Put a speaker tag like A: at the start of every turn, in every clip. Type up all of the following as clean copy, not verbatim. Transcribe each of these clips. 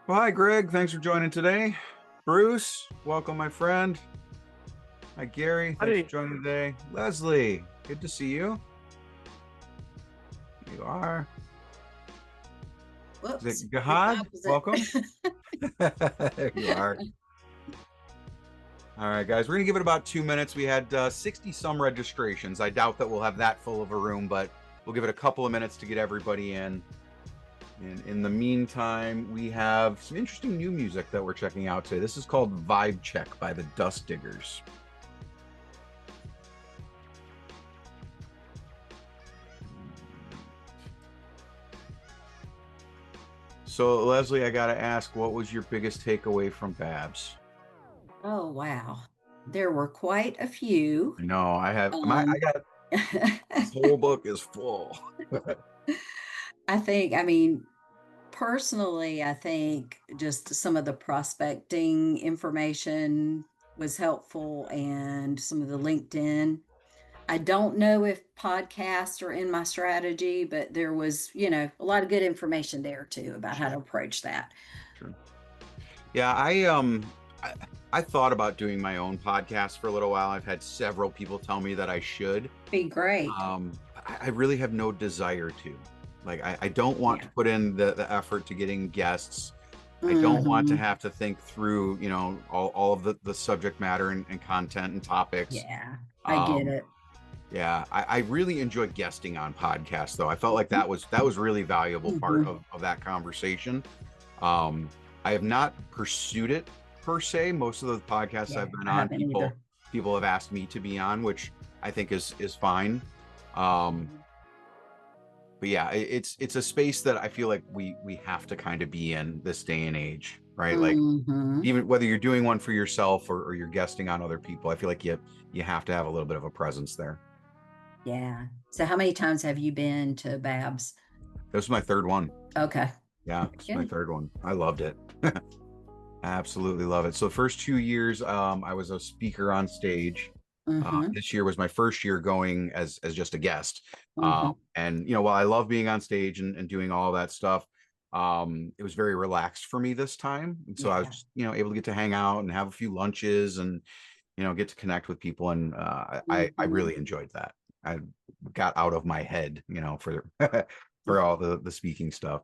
A: Well, hi, Greg. Thanks for joining today. Bruce, welcome, my friend. Hi, Gary. Thanks for
B: Howdy.
A: joining today. Leslie, good to see you. You are. Is
C: Whoops,
A: it
C: it's
A: Gahad?
C: opposite.
A: Welcome. There you are. All right, guys, we're going to give it about 2 minutes. We had 60 some registrations. I doubt that we'll have that full of a room, but we'll give it a couple of minutes to get everybody in. And in the meantime, we have some interesting new music that we're checking out today. This is called Vibe Check by the Dust Diggers. So, Leslie, I got to ask, what was your biggest takeaway from Babs?
C: Oh, wow. There were quite a few.
A: No, I have,
C: Um,
A: I got, this whole book is full.
C: personally, I think just some of the prospecting information was helpful and some of the LinkedIn. I don't know if podcasts are in my strategy, but there was, a lot of good information there too about how
A: Sure,
C: to approach that.
A: sure. Yeah, I, I thought about doing my own podcast for a little while. I've had several people tell me that I should.
C: Be great.
A: I really have no desire to. Like, I don't want to
C: Yeah.
A: put in the effort to getting guests. I don't want to
C: Hmm.
A: have to think through, all of the subject matter and content and topics.
C: Yeah, I get
A: Um,
C: it.
A: yeah, I really enjoy guesting on podcasts, though. I felt like that was really valuable part
C: Hmm.
A: of that conversation. Um, I have not pursued it per se. Most of the podcasts
C: Yeah,
A: I've been
C: I
A: on,
C: haven't
A: people
C: either.
A: people have asked me to be on, which I think is fine. Um,
C: Mhm.
A: but yeah, it's a space that I feel like we have to kind of be in this day and age, right? Like,
C: Mhm.
A: even whether you're doing one for yourself or you're guesting on other people, I feel like you have to have a little bit of a presence there.
C: Yeah. So how many times have you been to Babs?
A: This was my third one.
C: Okay.
A: Yeah, it's my
C: Good.
A: third one. I loved it. Absolutely love it. So the first 2 years, I was a speaker on stage.
C: Mhm.
A: This year was my first year going as just a guest.
C: Mhm.
A: And while I love being on stage and doing all that stuff, it was very relaxed for me this time. And so I was
C: Yeah.
A: just, able to get to hang out and have a few lunches and get to connect with people. And I
C: Mhm.
A: really enjoyed that. I got out of my head, for for all the speaking stuff.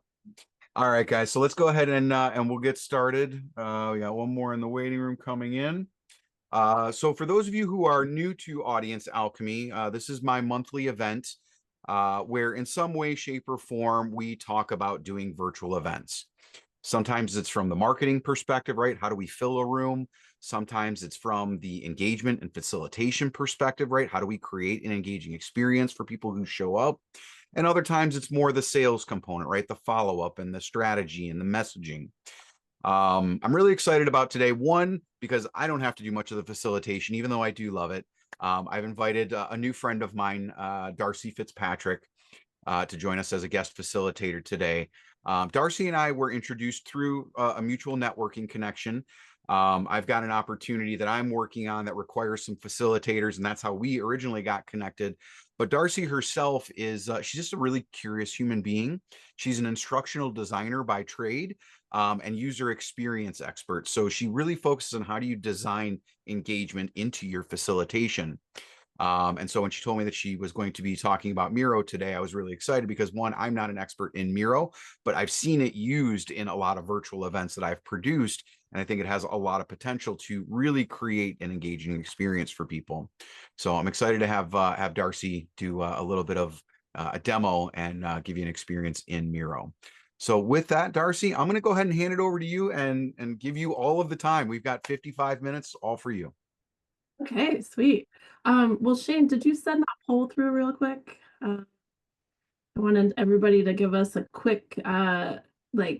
A: All right, guys. So let's go ahead and we'll get started. We got one more in the waiting room coming in. So for those of you who are new to Audience Alchemy, this is my monthly event where in some way, shape, or form, we talk about doing virtual events. Sometimes it's from the marketing perspective, right? How do we fill a room? Sometimes it's from the engagement and facilitation perspective, right? How do we create an engaging experience for people who show up? And other times it's more the sales component, right? The follow up and the strategy and the messaging. I'm really excited about today. One, because I don't have to do much of the facilitation, even though I do love it. I've invited a new friend of mine, Darcie Fitzpatrick, to join us as a guest facilitator today. Darcie and I were introduced through a mutual networking connection. I've got an opportunity that I'm working on that requires some facilitators, and that's how we originally got connected. But Darcie herself she's just a really curious human being. She's an instructional designer by trade and user experience expert. So she really focuses on how do you design engagement into your facilitation. And so when she told me that she was going to be talking about Miro today, I was really excited because one, I'm not an expert in Miro, but I've seen it used in a lot of virtual events that I've produced. And I think it has a lot of potential to really create an engaging experience for people. So I'm excited to have Darcie do a little bit of a demo and give you an experience in Miro. So with that, Darcie, I'm going to go ahead and hand it over to you and give you all of the time. We've got 55 minutes, all for you.
B: Okay, sweet. Well, Shane, did you send that poll through real quick? I wanted everybody to give us a quick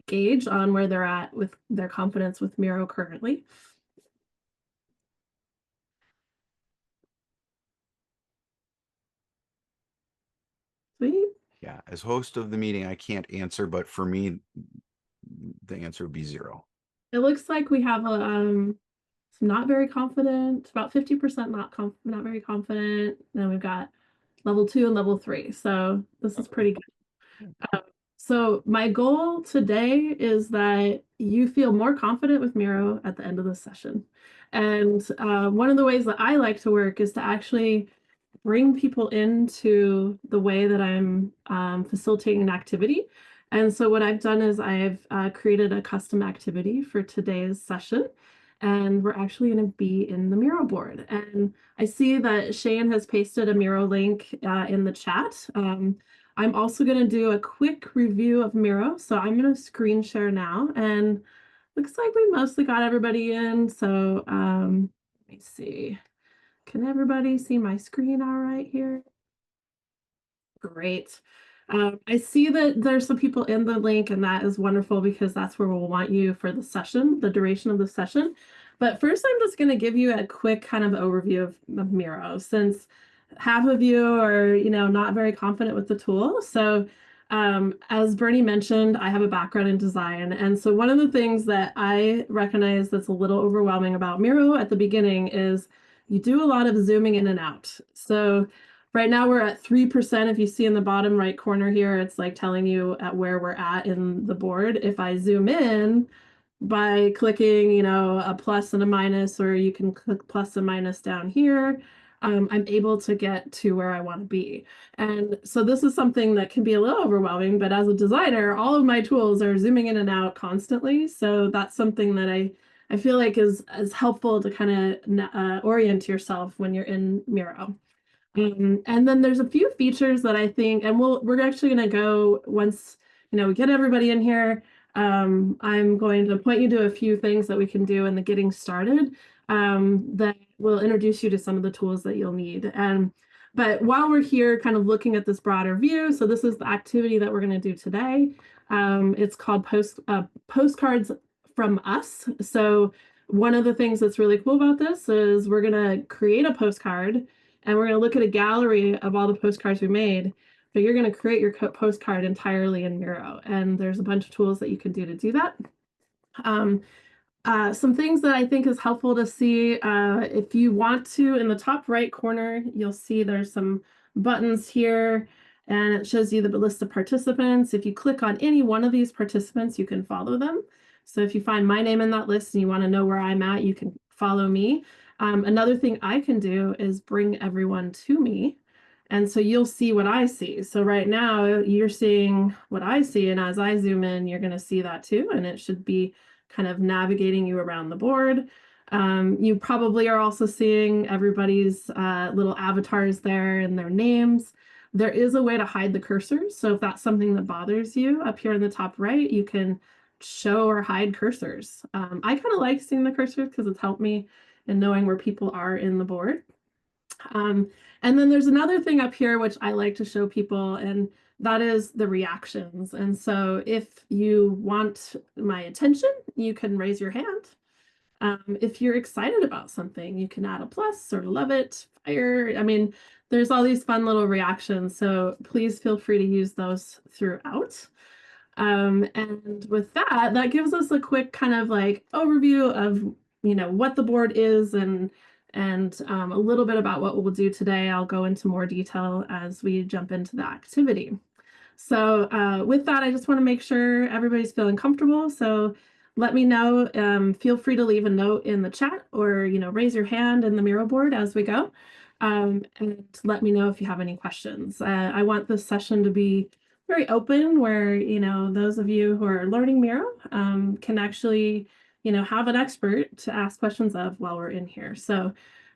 B: gauge on where they're at with their confidence with Miro currently. Sweet.
A: Yeah, as host of the meeting, I can't answer, but for me, the answer would be 0.
B: It looks like we have some not very confident, about 50% not very confident. Then we've got level 2 and level 3. So this is
A: Okay.
B: pretty good. So my goal today is that you feel more confident with Miro at the end of the session. And one of the ways that I like to work is to actually bring people into the way that I'm facilitating an activity. And so what I've done is I've created a custom activity for today's session. And we're actually going to be in the Miro board. And I see that Shane has pasted a Miro link in the chat. I'm also going to do a quick review of Miro. So I'm going to screen share now. And looks like we mostly got everybody in. So let me see. Can everybody see my screen all right here? Great. I see that there's some people in the link, and that is wonderful because that's where we'll want you for the session, the duration of the session. But first, I'm just going to give you a quick kind of overview of Miro, since half of you are, not very confident with the tool. So as Bernie mentioned, I have a background in design. And so one of the things that I recognize that's a little overwhelming about Miro at the beginning is you do a lot of zooming in and out. So right now we're at 3%. If you see in the bottom right corner here, it's like telling you at where we're at in the board. If I zoom in by clicking, a plus and a minus, or you can click plus and minus down here, I'm able to get to where I want to be. And so this is something that can be a little overwhelming, but as a designer, all of my tools are zooming in and out constantly. So that's something that I feel like is helpful to kind of orient yourself when you're in Miro. And then there's a few features that I think, and we're actually going to go once, we get everybody in here. I'm going to point you to a few things that we can do in the getting started that will introduce you to some of the tools that you'll need. But while we're here kind of looking at this broader view, so this is the activity that we're going to do today. It's called Postcards from Us. So one of the things that's really cool about this is we're going to create a postcard, and we're going to look at a gallery of all the postcards we made, but you're going to create your postcard entirely in Miro. And there's a bunch of tools that you can do to do that. Some things that I think is helpful to see, if you want to, in the top right corner, you'll see there's some buttons here, and it shows you the list of participants. If you click on any one of these participants, you can follow them. So if you find my name in that list and you want to know where I'm at, you can follow me. Another thing I can do is bring everyone to me. And so you'll see what I see. So right now you're seeing what I see. And as I zoom in, you're going to see that too. And it should be kind of navigating you around the board. You probably are also seeing everybody's little avatars there and their names. There is a way to hide the cursors. So if that's something that bothers you, up here in the top right, you can show or hide cursors. I kind of like seeing the cursors because it's helped me and knowing where people are in the board. And then there's another thing up here, which I like to show people, and that is the reactions. And so if you want my attention, you can raise your hand. If you're excited about something, you can add a plus or love it, fire. I mean, there's all these fun little reactions. So please feel free to use those throughout. And with that, that gives us a quick kind of like overview of what the board is and a little bit about what we'll do today. I'll go into more detail as we jump into the activity. So with that, I just want to make sure everybody's feeling comfortable. So let me know. Feel free to leave a note in the chat or raise your hand in the Miro board as we go. And let me know if you have any questions. I want this session to be very open, where those of you who are learning Miro can actually have an expert to ask questions of while we're in here. So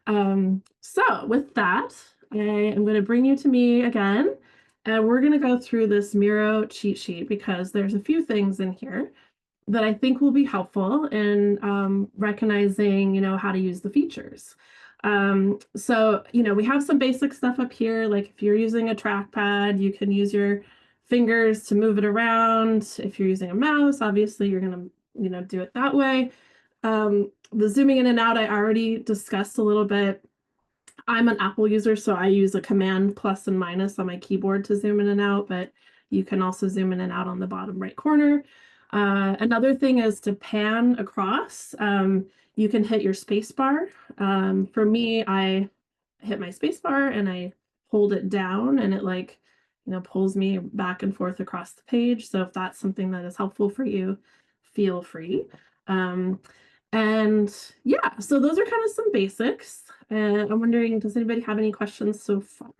B: with that, I am going to bring you to me again, and we're going to go through this Miro cheat sheet because there's a few things in here that I think will be helpful in recognizing how to use the features. So we have some basic stuff up here, like if you're using a trackpad, you can use your fingers to move it around. If you're using a mouse, obviously you're going to do it that way. The zooming in and out, I already discussed a little bit. I'm an Apple user, so I use a command plus and minus on my keyboard to zoom in and out, but you can also zoom in and out on the bottom right corner. Another thing is to pan across. You can hit your space bar. For me, I hit my space bar and I hold it down, and it pulls me back and forth across the page. So if that's something that is helpful for you, feel free. And yeah, so those are kind of some basics. And I'm wondering, does anybody have any questions so far?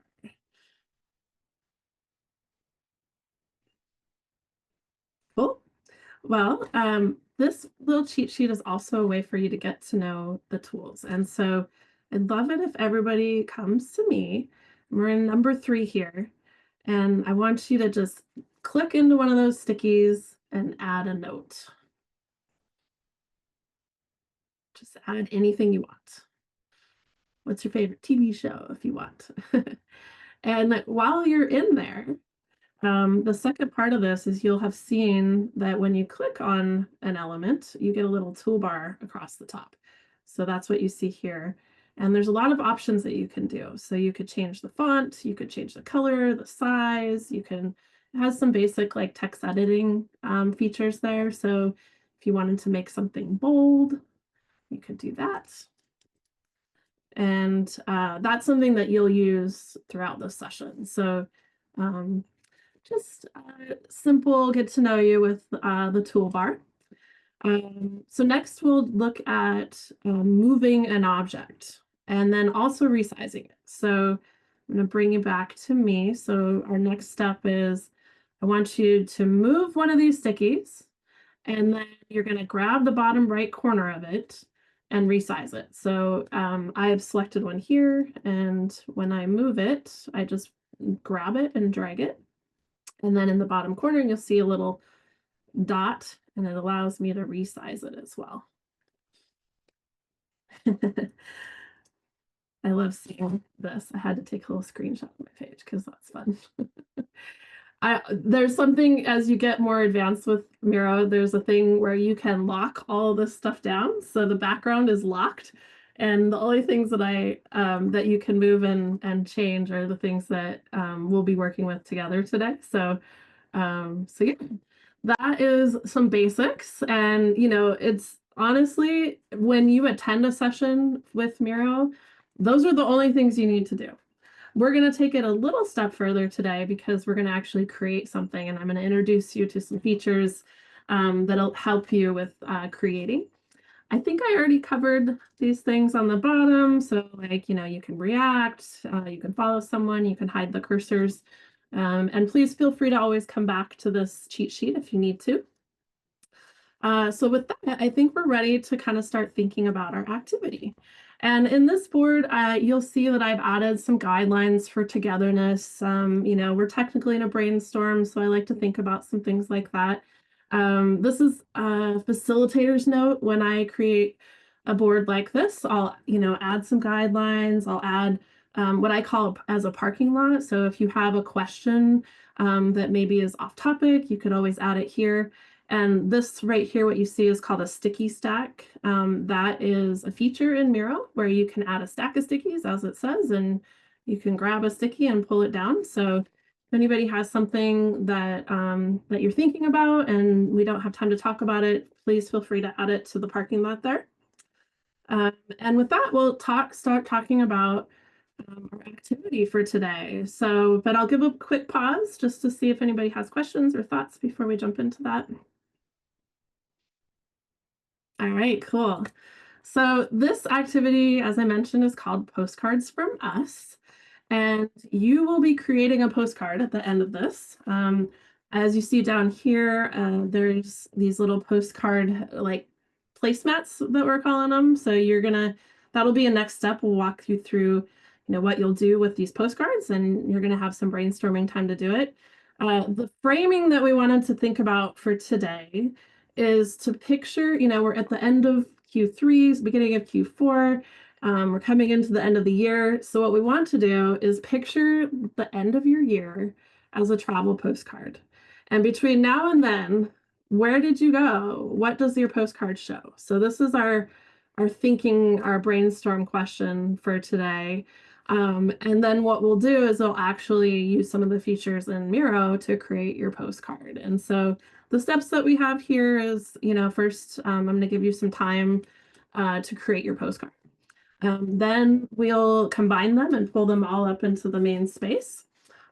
B: Cool. Well, this little cheat sheet is also a way for you to get to know the tools. And so I'd love it if everybody comes to me. We're in number 3 here. And I want you to just click into one of those stickies and add a note. Just add anything you want. What's your favorite TV show if you want? And while you're in there, the second part of this is you'll have seen that when you click on an element, you get a little toolbar across the top. So that's what you see here. And there's a lot of options that you can do. So you could change the font, you could change the color, the size, it has some basic like text editing features there. So if you wanted to make something bold, you could do that. And that's something that you'll use throughout the session. So just simple get to know you with the toolbar. So next we'll look at moving an object and then also resizing it. So I'm going to bring you back to me. So our next step is I want you to move one of these stickies, and then you're going to grab the bottom right corner of it and resize it. So I have selected one here, and when I move it, I just grab it and drag it. And then in the bottom corner, you'll see a little dot, and it allows me to resize it as well. I love seeing this. I had to take a little screenshot of my page because that's fun. There's something, as you get more advanced with Miro, there's a thing where you can lock all this stuff down. So the background is locked. And the only things that that you can move and change are the things that we'll be working with together today. So yeah, that is some basics. And it's honestly, when you attend a session with Miro, those are the only things you need to do. We're going to take it a little step further today because we're going to actually create something, and I'm going to introduce you to some features that'll help you with creating. I think I already covered these things on the bottom. So like, you can react, you can follow someone, you can hide the cursors. And please feel free to always come back to this cheat sheet if you need to. So with that, I think we're ready to kind of start thinking about our activity. And in this board, you'll see that I've added some guidelines for togetherness. We're technically in a brainstorm, so I like to think about some things like that. This is a facilitator's note. When I create a board like this, I'll, add some guidelines. I'll add what I call as a parking lot. So if you have a question that maybe is off topic, you could always add it here. And this right here, what you see is called a sticky stack. That is a feature in Miro where you can add a stack of stickies, as it says, and you can grab a sticky and pull it down. So if anybody has something that that you're thinking about and we don't have time to talk about it, please feel free to add it to the parking lot there. And with that, we'll start talking about our activity for today. So, but I'll give a quick pause just to see if anybody has questions or thoughts before we jump into that. All right, cool. So this activity, as I mentioned, is called Postcards from Us. And you will be creating a postcard at the end of this. As you see down here, there's these little postcard like placemats that we're calling them. So that'll be a next step. We'll walk you through, what you'll do with these postcards, and you're gonna have some brainstorming time to do it. The framing that we wanted to think about for today is to picture, we're at the end of Q3, beginning of Q4. We're coming into the end of the year. So what we want to do is picture the end of your year as a travel postcard. And between now and then, where did you go? What does your postcard show? So this is our thinking, our brainstorm question for today. And then what we'll do is we'll actually use some of the features in Miro to create your postcard. And so the steps that we have here is, first, I'm going to give you some time to create your postcard. Then we'll combine them and pull them all up into the main space.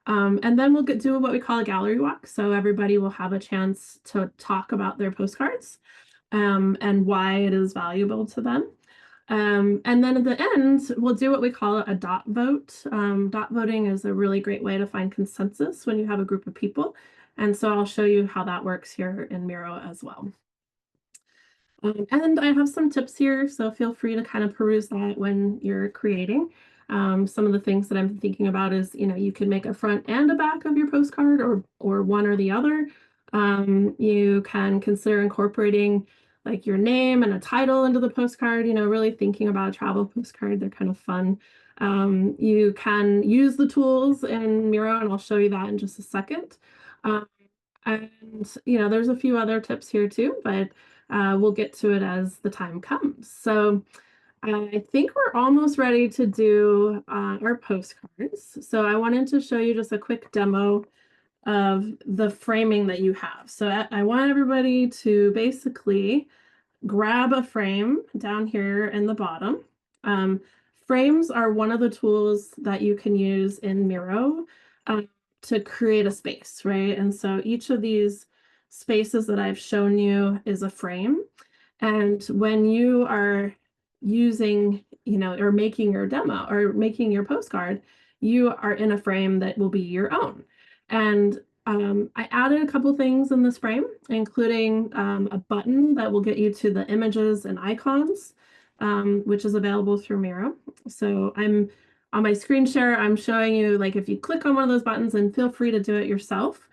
B: And then we'll do what we call a gallery walk. So everybody will have a chance to talk about their postcards and why it is valuable to them. And then at the end, we'll do what we call a dot vote. Dot voting is a really great way to find consensus when you have a group of people. And so I'll show you how that works here in Miro as well. And I have some tips here, so feel free to kind of peruse that when you're creating. Some of the things that I'm thinking about is, you can make a front and a back of your postcard or one or the other. You can consider incorporating like your name and a title into the postcard, really thinking about a travel postcard. They're kind of fun. You can use the tools in Miro, and I'll show you that in just a second. And, there's a few other tips here too, but we'll get to it as the time comes. So I think we're almost ready to do our postcards. So I wanted to show you just a quick demo of the framing that you have. So I want everybody to basically grab a frame down here in the bottom. Frames are one of the tools that you can use in Miro to create a space, right? And so each of these spaces that I've shown you is a frame. And when you are using, or making your demo or making your postcard, you are in a frame that will be your own. And I added a couple things in this frame, including a button that will get you to the images and icons, which is available through Miro. So I'm on my screen share, I'm showing you, like, if you click on one of those buttons, and feel free to do it yourself,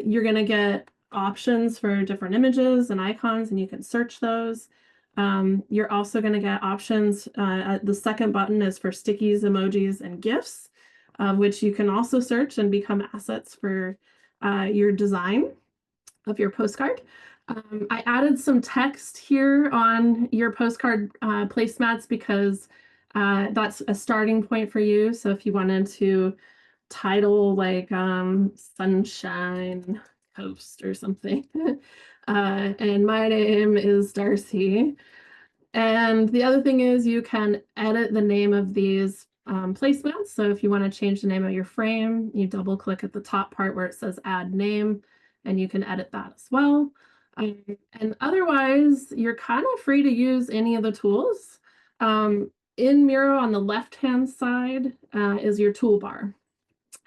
B: you're going to get options for different images and icons, and you can search those. You're also going to get options. The second button is for stickies, emojis, and GIFs, which you can also search and become assets for your design of your postcard. I added some text here on your postcard placemats because that's a starting point for you. So if you wanted to title like Sunshine Coast or something, and my name is Darcie. And the other thing is you can edit the name of these placemats. So if you want to change the name of your frame, you double click at the top part where it says add name, and you can edit that as well. And otherwise, you're kind of free to use any of the tools. In Miro on the left-hand side is your toolbar.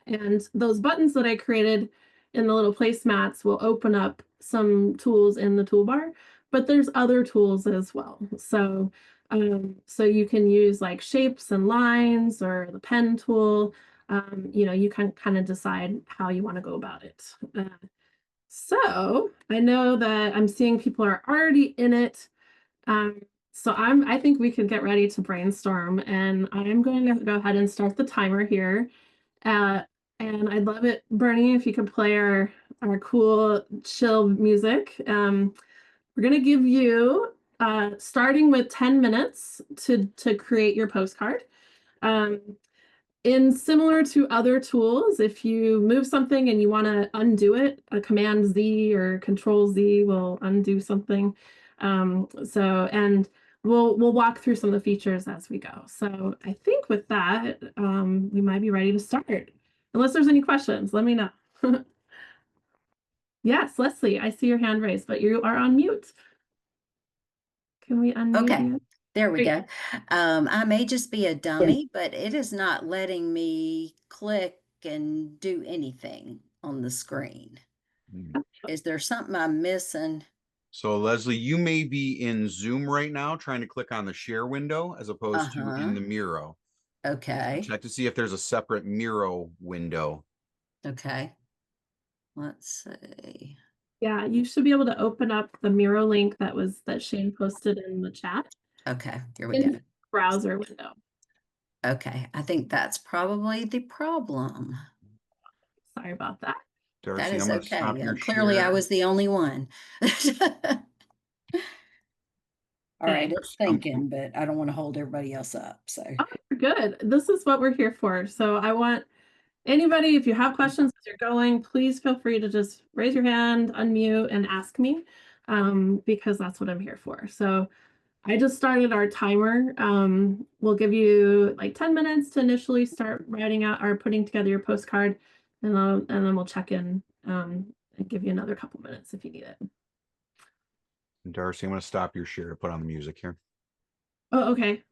B: And those buttons that I created in the little placemats will open up some tools in the toolbar, but there's other tools as well. So you can use like shapes and lines or the pen tool. You can kind of decide how you want to go about it. So I know that I'm seeing people are already in it. So I think we could get ready to brainstorm, and I'm going to go ahead and start the timer here. And I'd love it, Bernie, if you could play our cool chill music. We're gonna give you starting with 10 minutes to create your postcard. In similar to other tools, if you move something and you want to undo it, a Command Z or Control Z will undo something. And we'll walk through some of the features as we go. So I think with that, we might be ready to start. Unless there's any questions, let me know. Yes, Leslie, I see your hand raised, but you are on mute. Can we unmute
C: Okay,
B: you?
C: there we
B: Great.
C: go. I may just be a dummy, but it is not letting me click and do anything on the screen. Is there something I'm missing?
A: So Leslie, you may be in Zoom right now trying to click on the share window as opposed to in the Miro.
C: Okay.
A: Check to see if there's a separate Miro window.
C: Okay. Let's see.
B: Yeah, you should be able to open up the Miro link that Shane posted in the chat.
C: Okay, here we
B: In
C: go.
B: the browser window.
C: Okay, I think that's probably the problem.
B: Sorry about that.
A: Darcie,
C: That is
A: I'm gonna
C: okay.
A: stop your
C: Clearly, I
A: share.
C: was the only one. All right, it's thinking, but I don't want to hold everybody else up. So
B: Good. This is what we're here for. So I want anybody, if you have questions as you're going, please feel free to just raise your hand, unmute, and ask me, because that's what I'm here for. So I just started our timer. We'll give you like 10 minutes to initially start writing out or putting together your postcard. and then we'll check in and give you another couple minutes if you need it.
A: Darcie, I'm going to stop your share to put on the music here.
B: Oh, okay.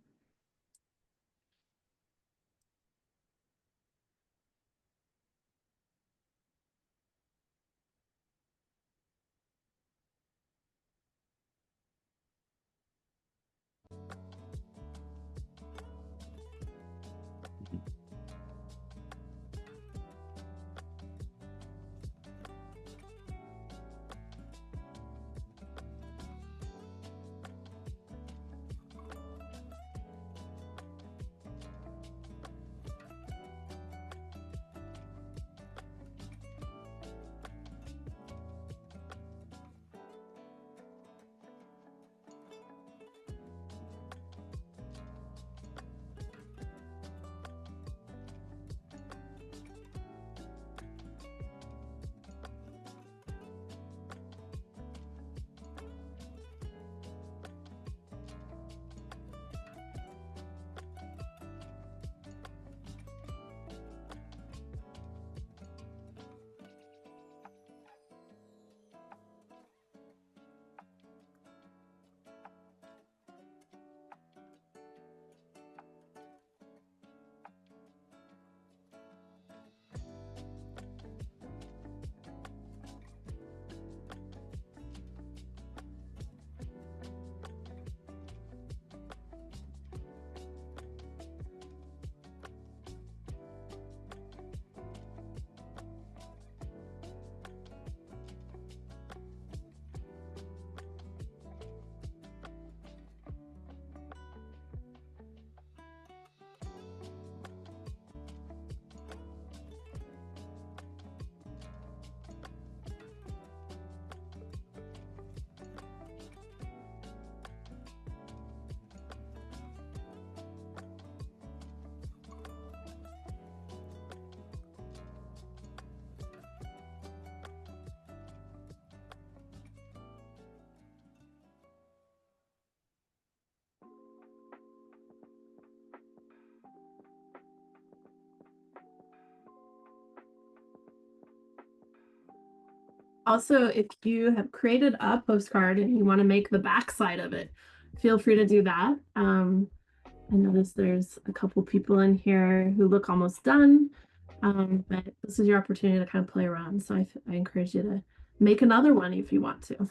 B: Also, if you have created a postcard and you want to make the back side of it, feel free to do that. I notice there's a couple people in here who look almost done, but this is your opportunity to kind of play around. So I encourage you to make another one if you want to.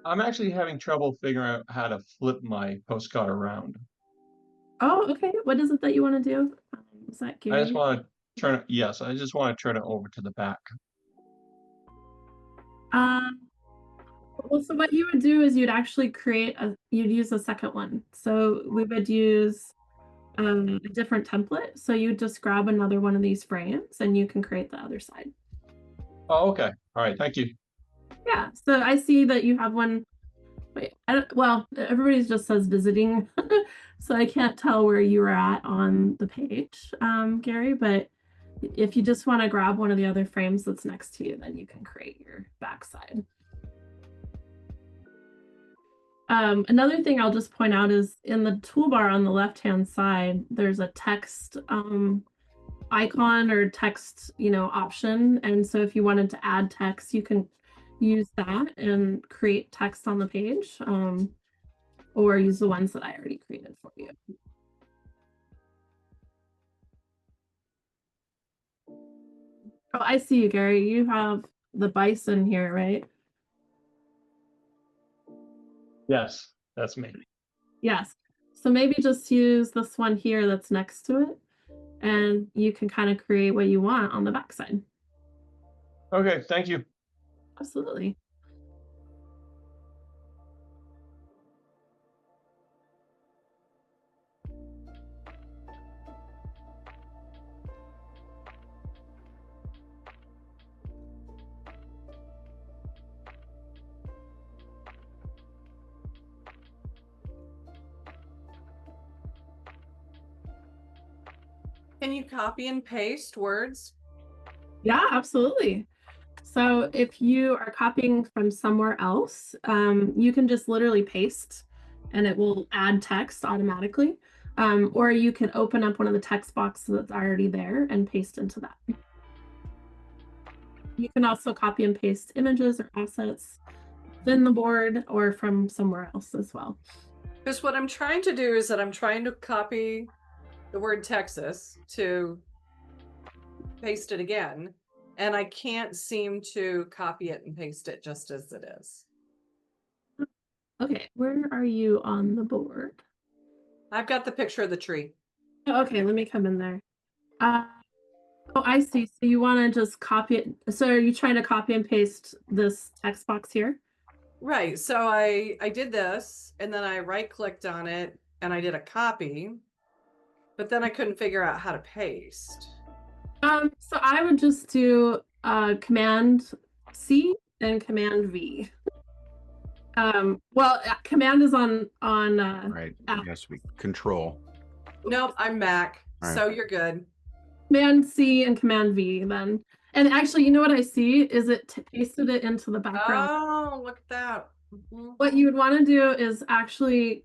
D: I'm actually having trouble figuring out how to flip my postcard around.
B: Oh, okay. What is it that you want to do? Is that Gary?
D: I just want to turn it, yes, I just want to turn it over to the back.
B: Well, so what you would do is you'd actually you'd use a second one. So we would use a different template. So you just grab another one of these frames and you can create the other side.
D: Oh, okay. All right. Thank you.
B: Yeah. So I see that you have one. Wait, well, everybody just says visiting. So I can't tell where you were at on the page, Gary, but if you just want to grab one of the other frames that's next to you, then you can create your backside. Another thing I'll just point out is in the toolbar on the left-hand side, there's a text icon or text, option. And so if you wanted to add text, you can use that and create text on the page, or use the ones that I already created for you. Oh, I see you, Gary. You have the bison here, right?
D: Yes, that's me.
B: Yes. So maybe just use this one here that's next to it, and you can kind of create what you want on the backside.
D: Okay. Thank you.
B: Absolutely.
E: Can you copy and paste words?
B: Yeah, absolutely. So if you are copying from somewhere else, you can just literally paste and it will add text automatically. Or you can open up one of the text boxes that's already there and paste into that. You can also copy and paste images or assets within the board or from somewhere else as well.
E: Because what I'm trying to do is that I'm trying to copy the word Texas to paste it again, and I can't seem to copy it and paste it just as it is.
B: Okay, where are you on the board?
E: I've got the picture of the tree.
B: Oh, okay, let me come in there. Oh, I see. So you want to just copy it. So are you trying to copy and paste this text box here?
E: Right. So I did this, and then I right-clicked on it, and I did a copy, but then I couldn't figure out how to paste.
B: So I would just do Command C and Command V. Well, Command is on
A: Right. It has to be Control.
E: Nope, I'm Mac,
A: All
E: so
A: right.
E: you're good.
B: Command C and Command V then. And actually, you know what I see is it pasted it into the background.
E: Oh, look at that. Mhm.
B: What you would want to do is actually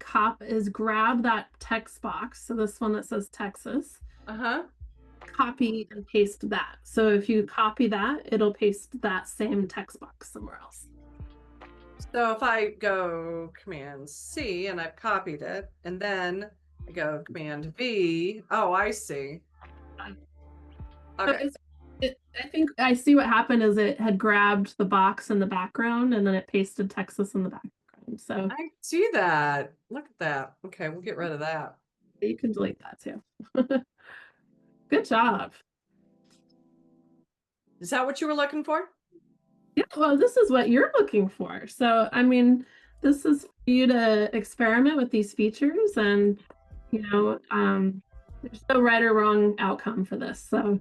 B: grab that text box. So this one that says Texas,
E: Uh-huh.
B: copy and paste that. So if you copy that, it'll paste that same text box somewhere else.
E: So if I go Command C and I've copied it, and then I go Command V, oh, I see.
B: So
E: Okay.
B: I think I see what happened is it had grabbed the box in the background and then it pasted Texas in the background. So
E: I see that. Look at that. Okay, we'll get rid of that.
B: you can delete that too. Good job.
E: Is that what you were looking for?
B: Yeah, well, this is what you're looking for. So, I mean, this is for you to experiment with these features and, there's no right or wrong outcome for this. So,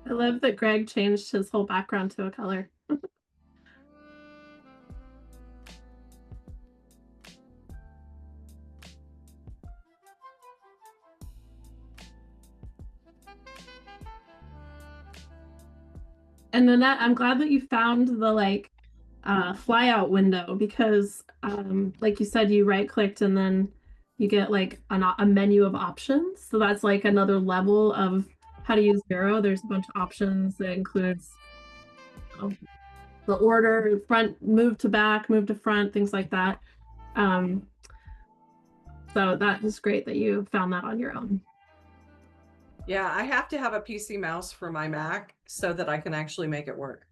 B: I love that Greg changed his whole background to a color. And Nanette, I'm glad that you found the fly out window because like you said, you right clicked and then you get like a menu of options. So that's like another level of how to use Miro. There's a bunch of options that includes the order, front, move to back, move to front, things like that. So that is great that you found that on your own.
E: Yeah, I have to have a PC mouse for my Mac so that I can actually make it work.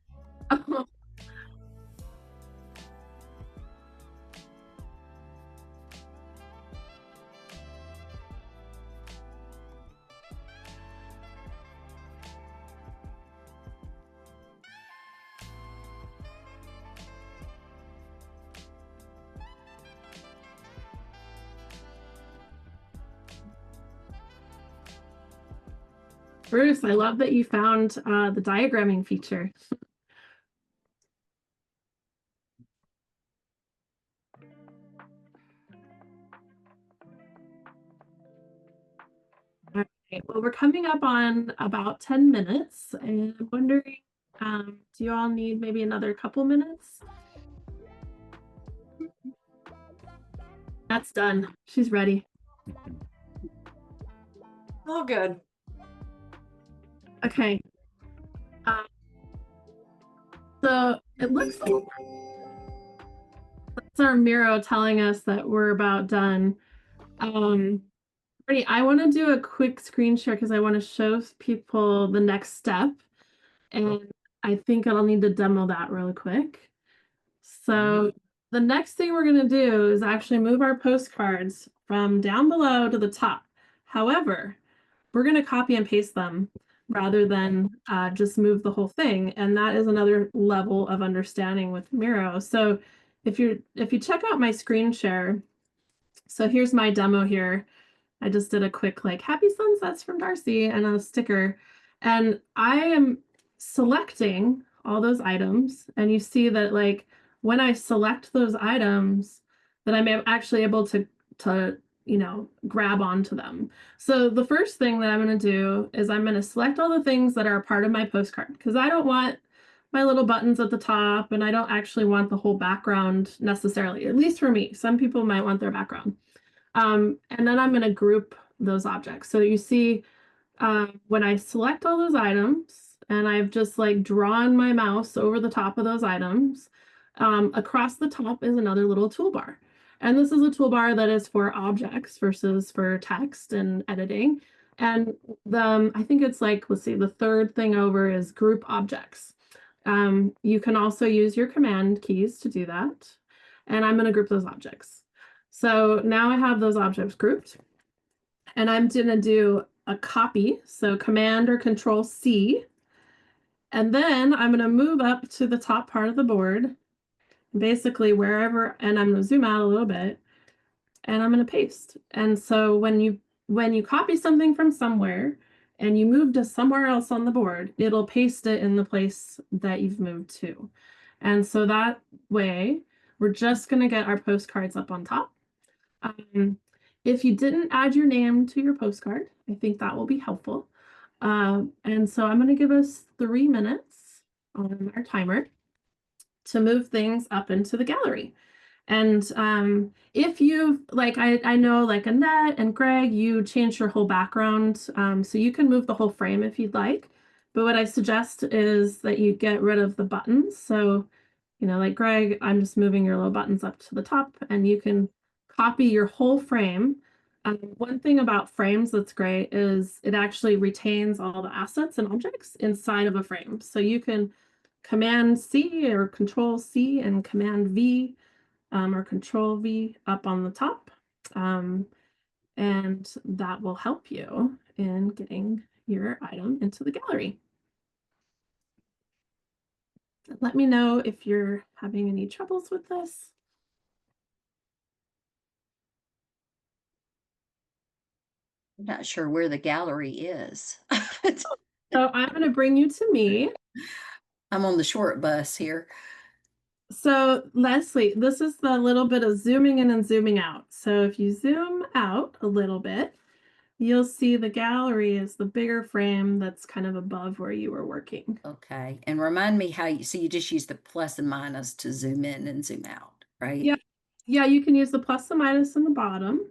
B: Bruce, I love that you found the diagramming feature. All right, well, we're coming up on about 10 minutes, and I'm wondering, do you all need maybe another couple minutes? That's done. She's ready.
E: Oh, good.
B: Okay. So it looks like that's our Miro telling us that we're about done. Brittany, I want to do a quick screen share because I want to show people the next step. And I think I'll need to demo that really quick. So the next thing we're going to do is actually move our postcards from down below to the top. However, we're going to copy and paste them rather than just move the whole thing. And that is another level of understanding with Miro. So if you check out my screen share, so here's my demo here. I just did a quick like happy sunsets from Darcie and a sticker. And I am selecting all those items. And you see that like when I select those items, that I'm actually able to grab onto them. So the first thing that I'm going to do is I'm going to select all the things that are a part of my postcard because I don't want my little buttons at the top and I don't actually want the whole background necessarily, at least for me. Some people might want their background. And then I'm going to group those objects. So you see when I select all those items and I've just like drawn my mouse over the top of those items, across the top is another little toolbar. And this is a toolbar that is for objects versus for text and editing. And I think it's like, let's see, the third thing over is group objects. You can also use your command keys to do that. And I'm going to group those objects. So now I have those objects grouped. And I'm going to do a copy. So Command or Control C. And then I'm going to move up to the top part of the board, basically wherever, and I'm going to zoom out a little bit, and I'm going to paste. And so when you copy something from somewhere and you move to somewhere else on the board, it'll paste it in the place that you've moved to. And so that way, we're just going to get our postcards up on top. If you didn't add your name to your postcard, I think that will be helpful. And so I'm going to give us 3 minutes on our timer to move things up into the gallery. And if you like, I know like Annette and Greg, you changed your whole background. So you can move the whole frame if you'd like. But what I suggest is that you get rid of the buttons. So, like Greg, I'm just moving your little buttons up to the top and you can copy your whole frame. One thing about frames that's great is it actually retains all the assets and objects inside of a frame. So you can Command C or Control C and Command V or Control V up on the top. And that will help you in getting your item into the gallery. Let me know if you're having any troubles with this.
C: I'm not sure where the gallery is.
B: So I'm going to bring you to me.
C: I'm on the short bus here.
B: So Leslie, this is the little bit of zooming in and zooming out. So if you zoom out a little bit, you'll see the gallery is the bigger frame that's kind of above where you were working.
C: Okay. And remind me how so you just use the plus and minus to zoom in and zoom out, right?
B: Yeah. Yeah, you can use the plus and minus in the bottom.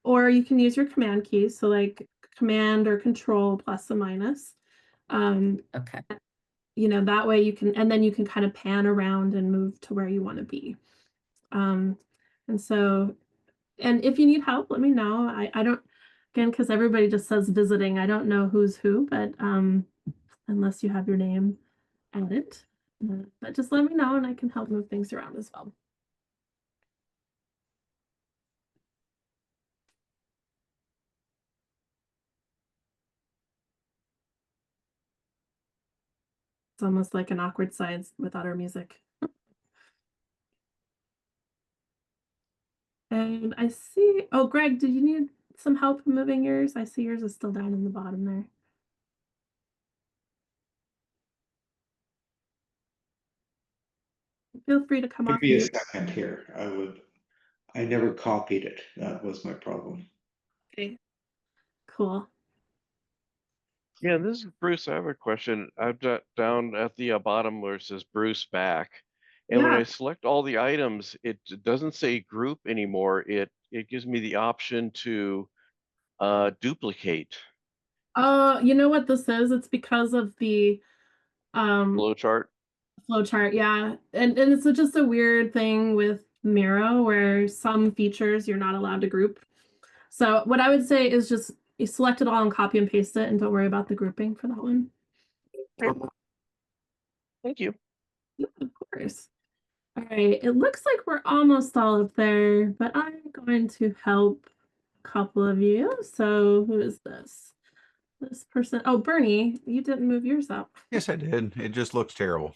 B: Or you can use your command keys. So like Command or Control plus and minus.
C: Okay.
B: That way you can, and then you can kind of pan around and move to where you want to be. And if you need help, let me know. I don't, again, because everybody just says visiting. I don't know who's who, but unless you have your name added, but just let me know and I can help move things around as well. It's almost like an awkward silence without our music. And I see, oh, Greg, did you need some help moving yours? I see yours is still down in the bottom there. Feel free to come
F: Give
B: off
F: me a
B: mute.
F: second here. I never copied it. That was my problem.
B: Okay, cool.
G: Yeah, this is Bruce. I have a question. I've got down at the bottom where it says Bruce back. And when
B: Yeah.
G: I select all the items, it doesn't say group anymore. It gives me the option to duplicate
B: You know what this is? It's because of the
G: flowchart.
B: flowchart, yeah. And it's just a weird thing with Miro where some features you're not allowed to group. So what I would say is just you select it all and copy and paste it and don't worry about the grouping for that one.
G: Thank you.
B: Yeah, of course. All right, it looks like we're almost all up there, but I'm going to help a couple of you. So who is this? This person. Oh, Bernie, you didn't move yours up.
A: Yes, I did. It just looks terrible.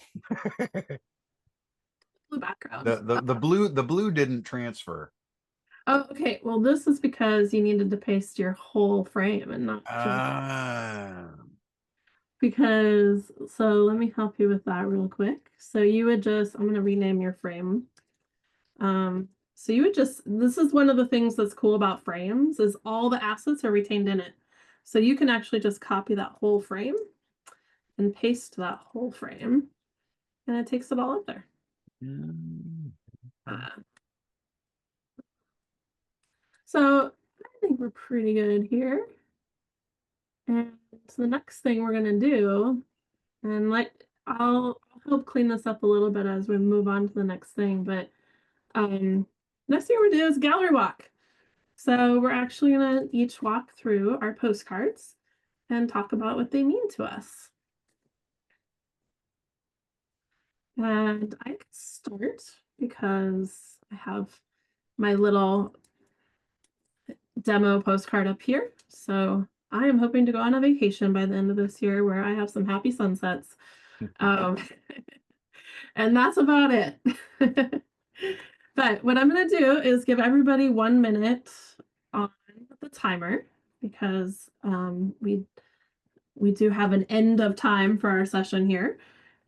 B: Blue background.
A: The blue didn't transfer.
B: Oh, okay. Well, this is because you needed to paste your whole frame and not just
A: Ah,
B: because, so let me help you with that real quick. So you would just, I'm going to rename your frame. So you would just, this is one of the things that's cool about frames is all the assets are retained in it. So you can actually just copy that whole frame and paste that whole frame and it takes it all up there.
A: mm,
B: So I think we're pretty good here. And the next thing we're going to do, and I'll help clean this up a little bit as we move on to the next thing, but next thing we're gonna do is gallery walk. So we're actually gonna each walk through our postcards and talk about what they mean to us. And I can start because I have my little demo postcard up here. So I am hoping to go on a vacation by the end of this year where I have some happy sunsets. And that's about it. But what I'm going to do is give everybody 1 minute on the timer because we do have an end of time for our session here.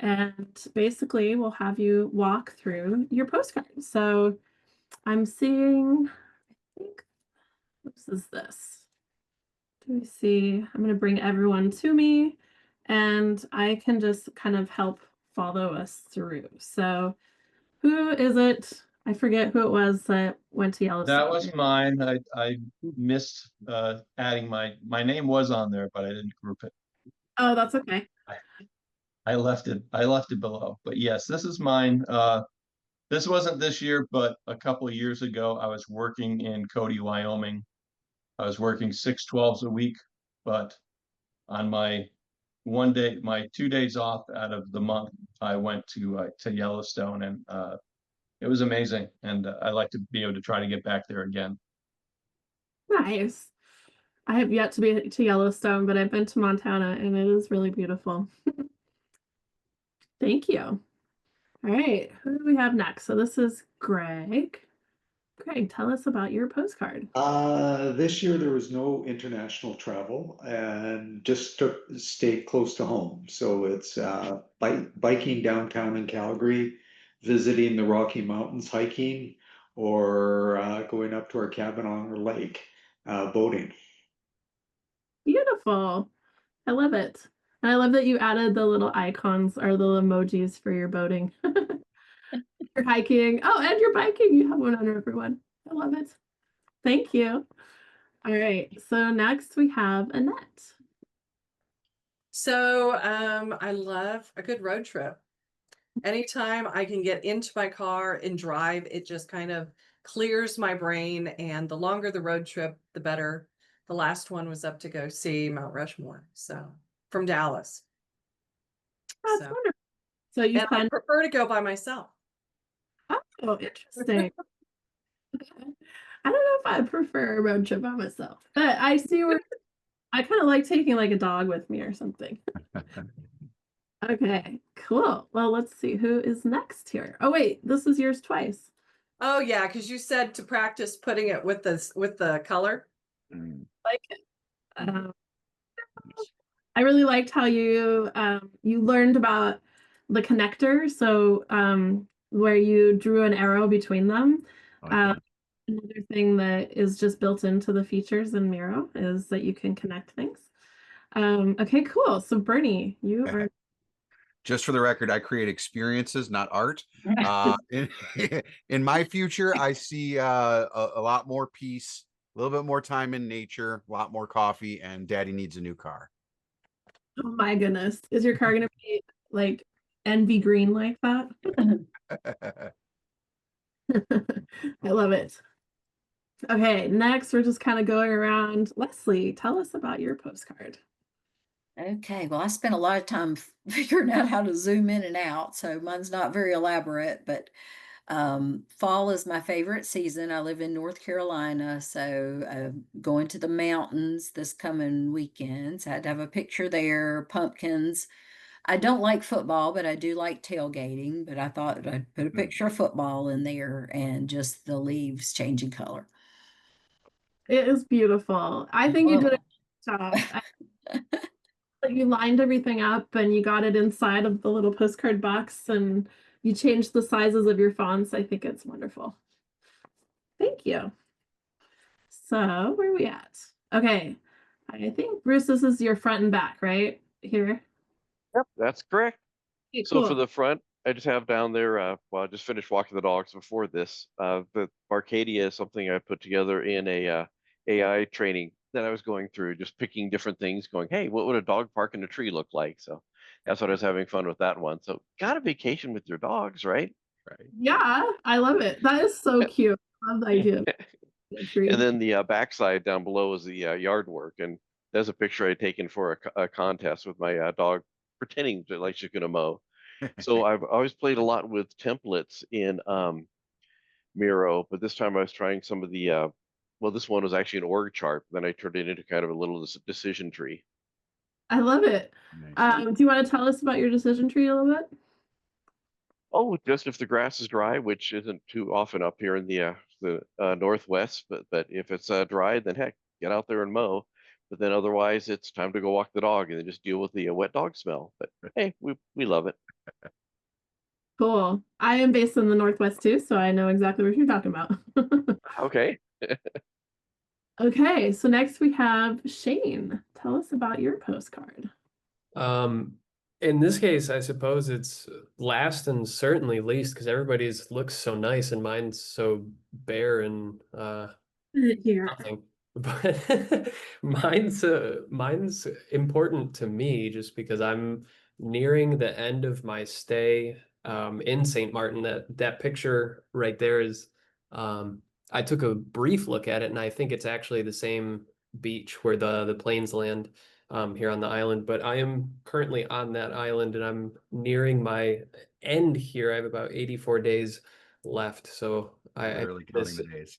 B: And basically, we'll have you walk through your postcard. So I'm seeing, I think, this is this. Do we see? I'm going to bring everyone to me and I can just kind of help follow us through. So who is it? I forget who it was that went to Yellowstone.
D: That was mine. I missed adding my name was on there, but I didn't group it.
B: Oh, that's okay.
D: I left it below. But yes, this is mine. This wasn't this year, but a couple of years ago, I was working in Cody, Wyoming. I was working 6/12s a week, but on my 2 days off out of the month, I went to Yellowstone, and it was amazing. And I'd like to be able to try to get back there again.
B: Nice. I have yet to be to Yellowstone, but I've been to Montana and it is really beautiful. Thank you. All right, who do we have next? So this is Greg. Greg, tell us about your postcard.
F: This year there was no international travel and just stayed close to home. So it's biking downtown in Calgary, visiting the Rocky Mountains, hiking, or going up to our cabin on the lake, boating.
B: Beautiful. I love it. And I love that you added the little icons or the little emojis for your boating. You're hiking. Oh, and you're biking. You have one on everyone. I love it. Thank you. All right. So next we have Annette.
E: So I love a good road trip. Anytime I can get into my car and drive, it just kind of clears my brain. And the longer the road trip, the better. The last one was up to go see Mount Rushmore. So from Dallas.
B: That's
E: So
B: wonderful. So you
E: and I
B: plan.
E: prefer to go by myself.
B: Oh, interesting. I don't know if I prefer a road trip by myself, but I see where I kind of like taking like a dog with me or something. Okay, cool. Well, let's see who is next here. Oh, wait, this is yours twice.
E: Oh yeah, because you said to practice putting it with the color.
B: Like it. I really liked how you you learned about the connector. So where you drew an arrow between them. Another thing that is just built into the features in Miro is that you can connect things. Okay, cool. So Bernie, you are.
A: Just for the record, I create experiences, not art. In my future, I see a lot more peace, a little bit more time in nature, a lot more coffee, and Daddy needs a new car.
B: Oh my goodness. Is your car gonna be like envy green like that? I love it. Okay, next we're just kind of going around. Leslie, tell us about your postcard.
C: Okay, well, I spent a lot of time figuring out how to zoom in and out, so mine's not very elaborate, but fall is my favorite season. I live in North Carolina, so going to the mountains this coming weekend. So I had to have a picture there, pumpkins. I don't like football, but I do like tailgating, but I thought I'd put a picture of football in there and just the leaves changing color.
B: It is beautiful. I think you did a good job. You lined everything up and you got it inside of the little postcard box and you changed the sizes of your fonts. I think it's wonderful. Thank you. So where are we at? Okay. I think Bruce, this is your front and back, right? Here.
G: Yep, that's correct.
B: Okay,
G: So for
B: cool.
G: the front, I just have down there, well, I just finished walking the dogs before this. The Arcadia is something I put together in a AI training that I was going through, just picking different things, going, hey, what would a dog park in a tree look like? So that's what I was having fun with that one. So got a vacation with your dogs, right?
A: Right.
B: Yeah, I love it. That is so cute. I love the idea of a tree.
G: And then the backside down below is the yard work. And there's a picture I had taken for a contest with my dog pretending to like she's going to mow. So I've always played a lot with templates in Miro, but this time I was trying some of the, well, this one was actually an org chart. Then I turned it into kind of a little decision tree.
B: I love it.
A: Nice.
B: Do you want to tell us about your decision tree a little bit?
G: Oh, just if the grass is dry, which isn't too often up here in the Northwest, but if it's dry, then heck, get out there and mow. But then otherwise, it's time to go walk the dog and then just deal with the wet dog smell. But hey, we love it.
B: Cool. I am based in the Northwest too, so I know exactly what you're talking about.
G: Okay.
B: Okay, so next we have Shane. Tell us about your postcard.
H: In this case, I suppose it's last and certainly least because everybody's looks so nice and mine's so bare and
B: Here.
H: nothing. But mine's important to me just because I'm nearing the end of my stay in St. Martin. That picture right there is I took a brief look at it and I think it's actually the same beach where the planes land here on the island. But I am currently on that island and I'm nearing my end here. I have about 84 days left. So I
A: Literally
H: did
A: counting
H: this
A: the days.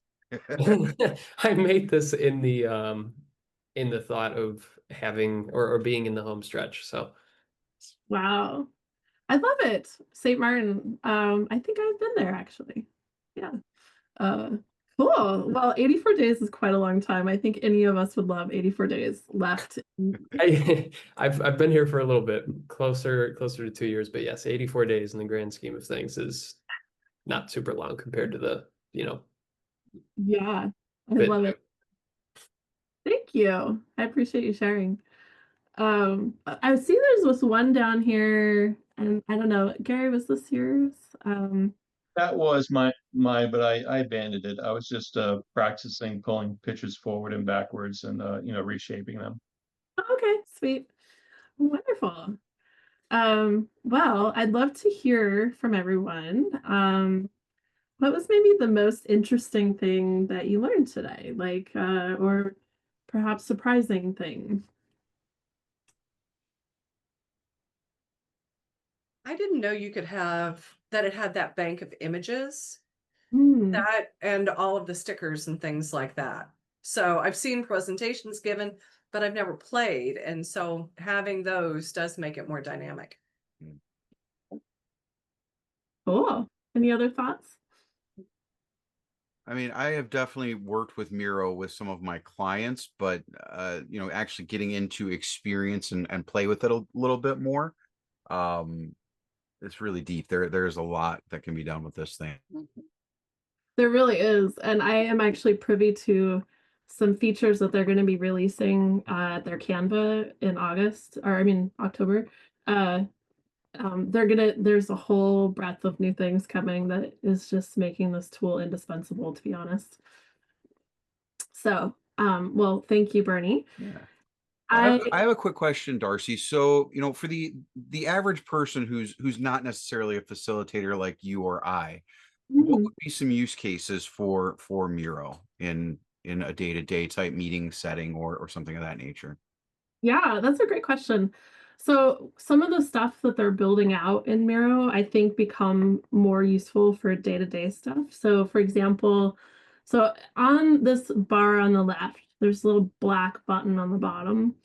H: I made this in the thought of having or being in the home stretch. So
B: Wow. I love it. St. Martin. I think I've been there actually. Yeah. Cool. Well, 84 days is quite a long time. I think any of us would love 84 days left.
H: I've been here for a little bit, closer to 2 years, but yes, 84 days in the grand scheme of things is not super long compared to the,
B: Yeah. I
H: bit.
B: love it. Thank you. I appreciate you sharing. I see there's this one down here, and I don't know, Gary, was this yours?
D: That was my but I abandoned it. I was just practicing pulling pitches forward and backwards and reshaping them.
B: Okay, sweet. Wonderful. Well, I'd love to hear from everyone. What was maybe the most interesting thing that you learned today? Like, or perhaps surprising thing?
E: I didn't know you could have that it had that bank of images,
B: Hmm.
E: that and all of the stickers and things like that. So I've seen presentations given, but I've never played. And so having those does make it more dynamic.
B: Cool. Any other thoughts?
A: I mean, I have definitely worked with Miro with some of my clients, but actually getting into experience and play with it a little bit more. It's really deep. There's a lot that can be done with this thing.
B: There really is. And I am actually privy to some features that they're going to be releasing at their Canva in October. There's a whole breadth of new things coming that is just making this tool indispensable, to be honest. So, well, thank you, Bernie.
A: Yeah.
B: I
A: have a quick question, Darcie. So, for the average person who's not necessarily a facilitator like you or I, what would be some use cases for Miro in a day-to-day type meeting setting or something of that nature?
B: Yeah, that's a great question. So some of the stuff that they're building out in Miro, I think become more useful for day-to-day stuff. So for example, so on this bar on the left, there's a little black button on the bottom.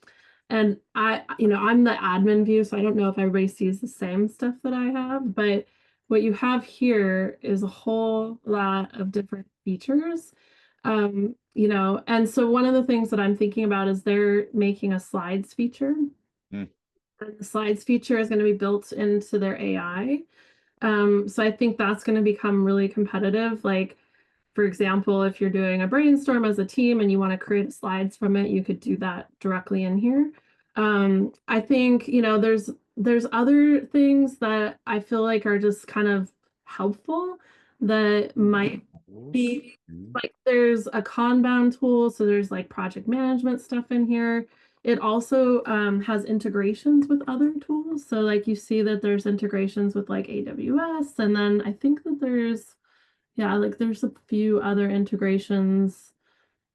B: And I'm the admin view, so I don't know if everybody sees the same stuff that I have, but what you have here is a whole lot of different features. You know, and so one of the things that I'm thinking about is they're making a slides feature.
A: Hmm.
B: And the slides feature is going to be built into their AI. So I think that's going to become really competitive. Like, for example, if you're doing a brainstorm as a team and you want to create slides from it, you could do that directly in here. I think, you know, there's other things that I feel like are just kind of helpful that might be like there's a Kanban tool, so there's like project management stuff in here. It also has integrations with other tools. So like you see that there's integrations with like AWS, and then I think that there's yeah, like there's a few other integrations.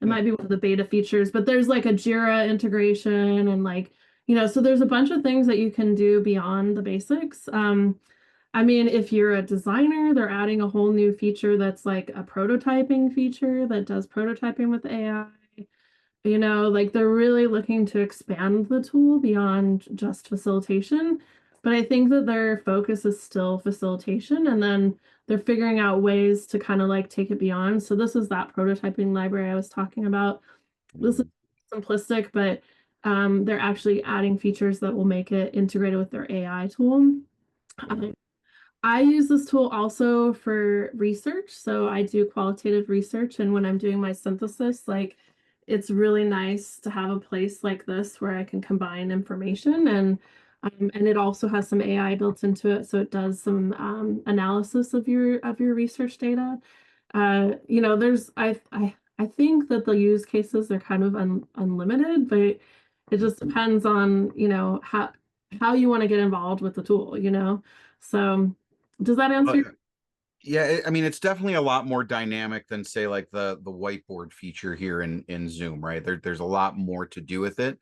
B: It might be one of the beta features, but there's like a Jira integration and like, you know, so there's a bunch of things that you can do beyond the basics. I mean, if you're a designer, they're adding a whole new feature that's like a prototyping feature that does prototyping with AI. You know, like they're really looking to expand the tool beyond just facilitation. But I think that their focus is still facilitation, and then they're figuring out ways to kind of like take it beyond. So this is that prototyping library I was talking about. This is simplistic, but they're actually adding features that will make it integrated with their AI tool. I use this tool also for research. So I do qualitative research, and when I'm doing my synthesis, like it's really nice to have a place like this where I can combine information, and it also has some AI built into it, so it does some analysis of your research data. You know, I think that the use cases are kind of unlimited, but it just depends on, you know, how you want to get involved with the tool, you know. So does that answer your
A: Yeah, I mean, it's definitely a lot more dynamic than say like the whiteboard feature here in Zoom, right? There's a lot more to do with it.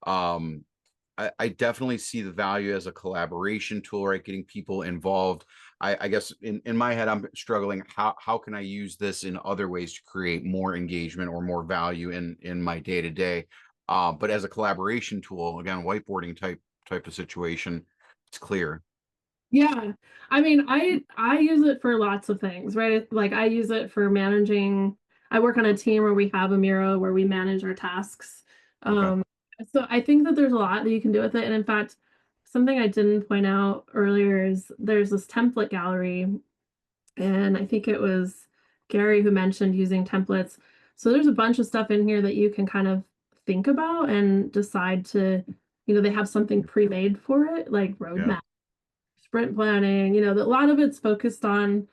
A: I definitely see the value as a collaboration tool, right? Getting people involved. I guess in my head, I'm struggling. How can I use this in other ways to create more engagement or more value in my day to day? But as a collaboration tool, again, whiteboarding type of situation, it's clear.
B: Yeah. I mean, I use it for lots of things, right? Like I use it for managing. I work on a team where we have a Miro where we manage our tasks.
A: Okay.
B: So I think that there's a lot that you can do with it. And in fact, something I didn't point out earlier is there's this template gallery, and I think it was Gary who mentioned using templates. So there's a bunch of stuff in here that you can kind of think about and decide to, you know, they have something pre-made for it, like roadmap, sprint planning, you know, a lot of it's focused on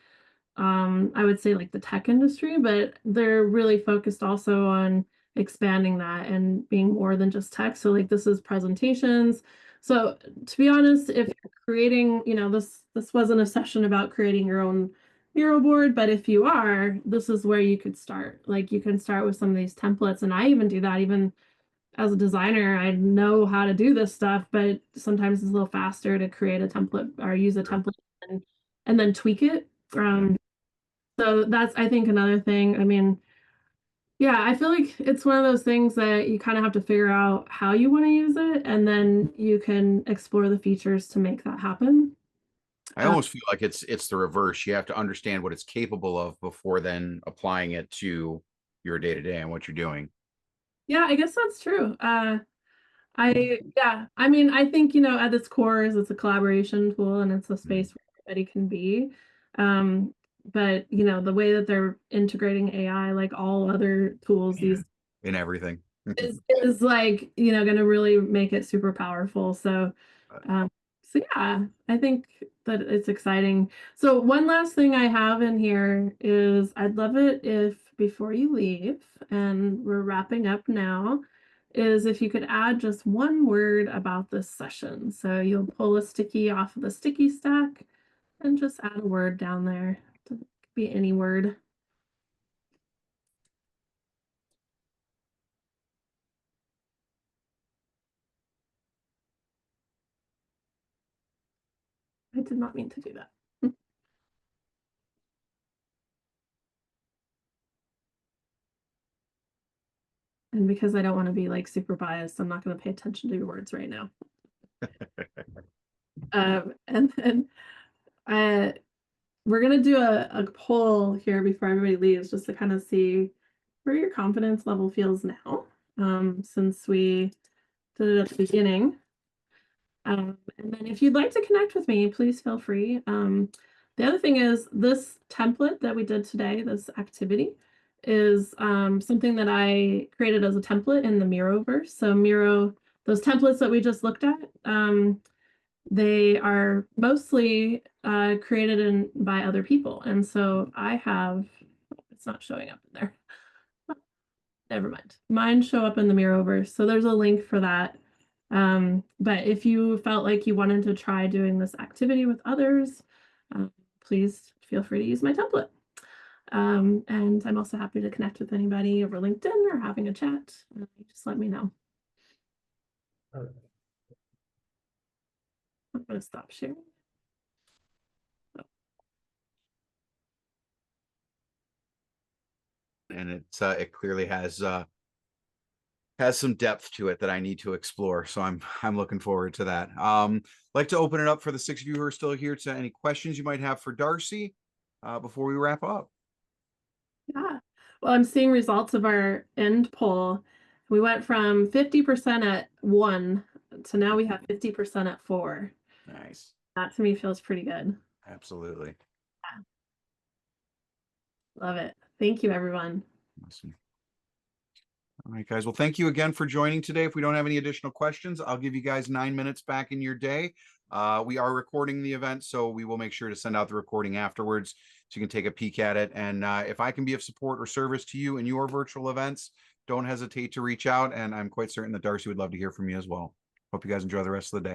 B: I would say like the tech industry, but they're really focused also on expanding that and being more than just tech. So like this is presentations. So to be honest, if you're creating, you know, this wasn't a session about creating your own Miro board, but if you are, this is where you could start. Like you can start with some of these templates, and I even do that even as a designer. I know how to do this stuff, but sometimes it's a little faster to create a template or use a template and then tweak it. So that's, I think, another thing. I mean, yeah, I feel like it's one of those things that you kind of have to figure out how you want to use it, and then you can explore the features to make that happen.
A: I almost feel like it's the reverse. You have to understand what it's capable of before then applying it to your day to day and what you're doing.
B: Yeah, I guess that's true. Yeah, I mean, I think, you know, at its core is it's a collaboration tool and it's a space where everybody can be. But you know, the way that they're integrating AI, like all other tools, these
A: In everything.
B: is like, you know, going to really make it super powerful. So yeah, I think that it's exciting. So one last thing I have in here is I'd love it if before you leave, and we're wrapping up now, is if you could add just one word about this session. So you'll pull a sticky off of the sticky stack and just add a word down there. It could be any word. I did not mean to do that. And because I don't want to be like super biased, I'm not going to pay attention to your words right now. And then we're going to do a poll here before everybody leaves, just to kind of see where your confidence level feels now, since we did it at the beginning. And then if you'd like to connect with me, please feel free. The other thing is this template that we did today, this activity, is something that I created as a template in the Miroverse. So Miro, those templates that we just looked at, they are mostly created by other people. And so I have, it's not showing up in there. Never mind. Mine show up in the Miroverse. So there's a link for that. But if you felt like you wanted to try doing this activity with others, please feel free to use my template. And I'm also happy to connect with anybody over LinkedIn or having a chat. Just let me know. I'm going to stop sharing.
A: And it clearly has some depth to it that I need to explore. So I'm looking forward to that. Like to open it up for the 6 of you who are still here to any questions you might have for Darcie before we wrap up.
B: Yeah. Well, I'm seeing results of our end poll. We went from 50% at 1 to now we have 50% at 4.
A: Nice.
B: That to me feels pretty good.
A: Absolutely.
B: Love it. Thank you, everyone.
A: Awesome. All right, guys. Well, thank you again for joining today. If we don't have any additional questions, I'll give you guys 9 minutes back in your day. We are recording the event, so we will make sure to send out the recording afterwards so you can take a peek at it. And if I can be of support or service to you in your virtual events, don't hesitate to reach out. And I'm quite certain that Darcie would love to hear from you as well. Hope you guys enjoy the rest of the day.